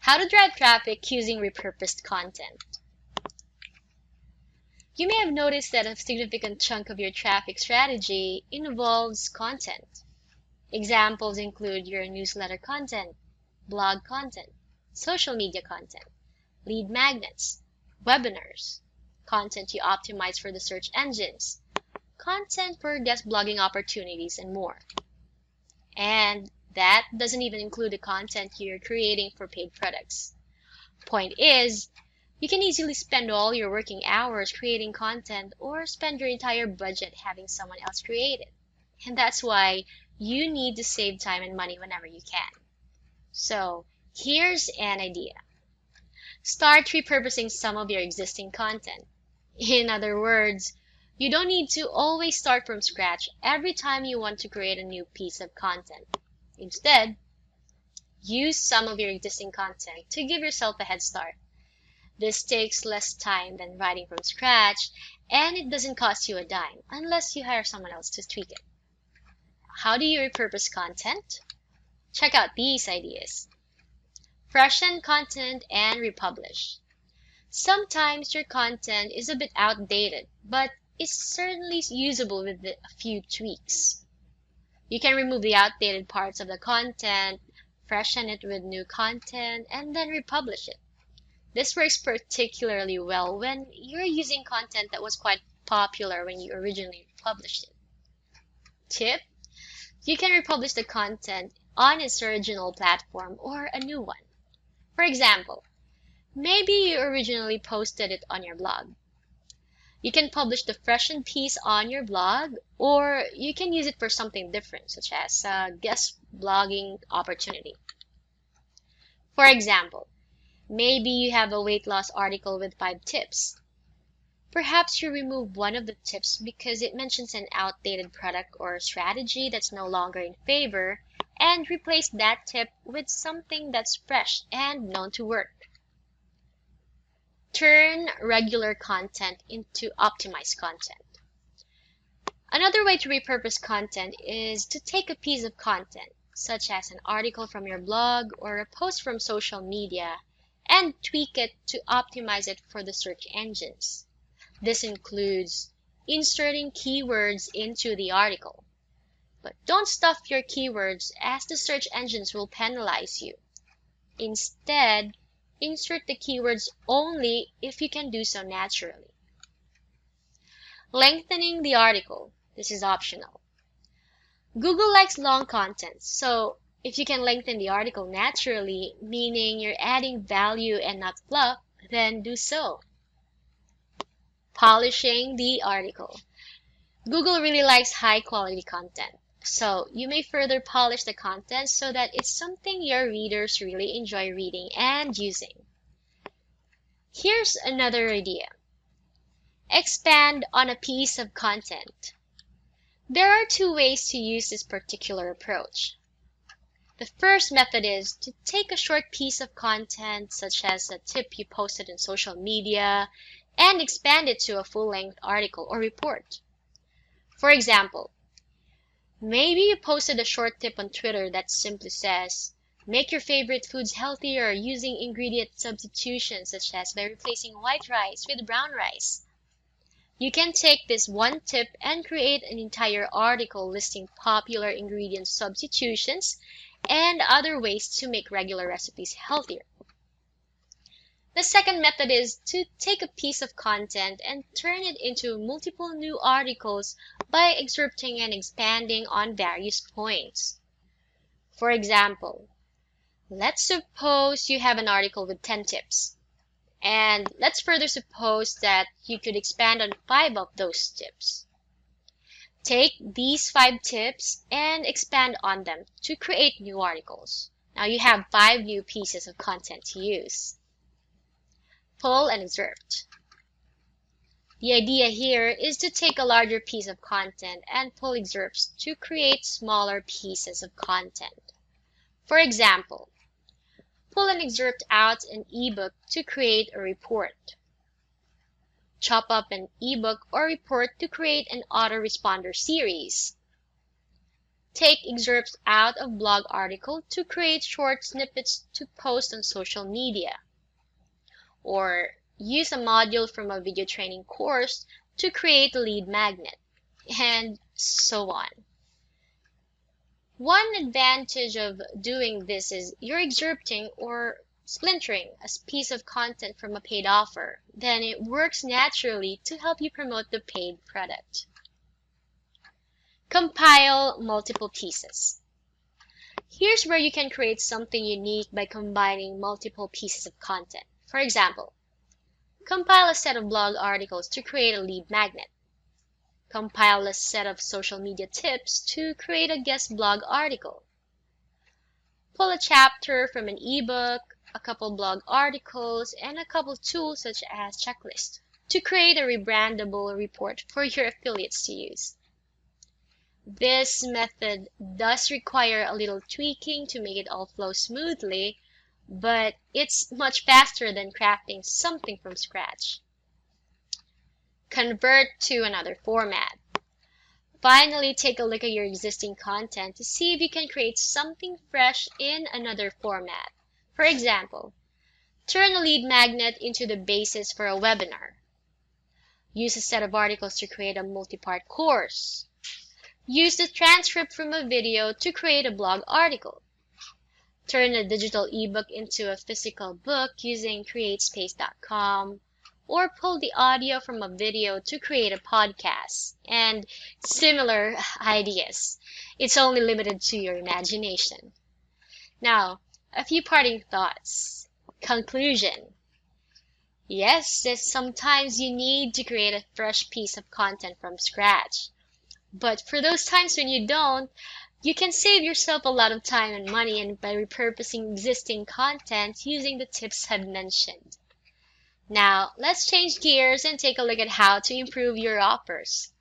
How to drive traffic using repurposed content. You may have noticed that a significant chunk of your traffic strategy involves content. Examples include your newsletter content, blog content, social media content, lead magnets, webinars, content you optimize for the search engines, content for guest blogging opportunities, and more. And that doesn't even include the content you're creating for paid products. Point is, you can easily spend all your working hours creating content or spend your entire budget having someone else create it. And that's why you need to save time and money whenever you can. So here's an idea. Start repurposing some of your existing content. In other words, you don't need to always start from scratch every time you want to create a new piece of content. Instead, use some of your existing content to give yourself a head start. This takes less time than writing from scratch, and it doesn't cost you a dime unless you hire someone else to tweak it. How do you repurpose content? Check out these ideas. Freshen content and republish. Sometimes your content is a bit outdated, but it's certainly usable with a few tweaks. You can remove the outdated parts of the content, freshen it with new content, and then republish it. This works particularly well when you're using content that was quite popular when you originally published it. Tip: you can republish the content on its original platform or a new one. For example, maybe you originally posted it on your blog. You can publish the freshened piece on your blog, or you can use it for something different, such as a guest blogging opportunity. For example, maybe you have a weight loss article with 5 tips. Perhaps you remove one of the tips because it mentions an outdated product or strategy that's no longer in favor, and replace that tip with something that's fresh and known to work. Turn regular content into optimized content. Another way to repurpose content is to take a piece of content, such as an article from your blog or a post from social media, and tweak it to optimize it for the search engines. This includes inserting keywords into the article. But don't stuff your keywords, as the search engines will penalize you. Instead, insert the keywords only if you can do so naturally. Lengthening the article. This is optional. Google likes long content, so if you can lengthen the article naturally, meaning you're adding value and not fluff, then do so. Polishing the article. Google really likes high-quality content, so you may further polish the content so that it's something your readers really enjoy reading and using. Here's another idea. Expand on a piece of content. There are 2 ways to use this particular approach. The first method is to take a short piece of content, such as a tip you posted on social media, and expand it to a full-length article or report. For example, maybe you posted a short tip on Twitter that simply says, make your favorite foods healthier using ingredient substitutions, such as by replacing white rice with brown rice. You can take this one tip and create an entire article listing popular ingredient substitutions and other ways to make regular recipes healthier. The second method is to take a piece of content and turn it into multiple new articles by excerpting and expanding on various points. For example, let's suppose you have an article with 10 tips. And let's further suppose that you could expand on 5 of those tips. Take these 5 tips and expand on them to create new articles. Now you have 5 new pieces of content to use. Pull and exert. The idea here is to take a larger piece of content and pull excerpts to create smaller pieces of content. For example, pull and excerpt out an ebook to create a report. Chop up an ebook or report to create an autoresponder series. Take excerpts out of blog article to create short snippets to post on social media. Or use a module from a video training course to create a lead magnet, and so on. One advantage of doing this is you're excerpting or splintering a piece of content from a paid offer. Then it works naturally to help you promote the paid product. Compile multiple pieces. Here's where you can create something unique by combining multiple pieces of content. For example, compile a set of blog articles to create a lead magnet. Compile a set of social media tips to create a guest blog article. Pull a chapter from an ebook, a couple blog articles, and a couple tools such as checklists to create a rebrandable report for your affiliates to use. This method does require a little tweaking to make it all flow smoothly, but it's much faster than crafting something from scratch. Convert to another format. Finally, take a look at your existing content to see if you can create something fresh in another format. For example, turn a lead magnet into the basis for a webinar. Use a set of articles to create a multi-part course. Use the transcript from a video to create a blog article. Turn a digital ebook into a physical book using createspace.com, or pull the audio from a video to create a podcast, and similar ideas. It's only limited to your imagination. Now, a few parting thoughts. Conclusion. Yes, sometimes you need to create a fresh piece of content from scratch. But for those times when you don't, you can save yourself a lot of time and money by repurposing existing content using the tips I've mentioned. Now, let's change gears and take a look at how to improve your offers.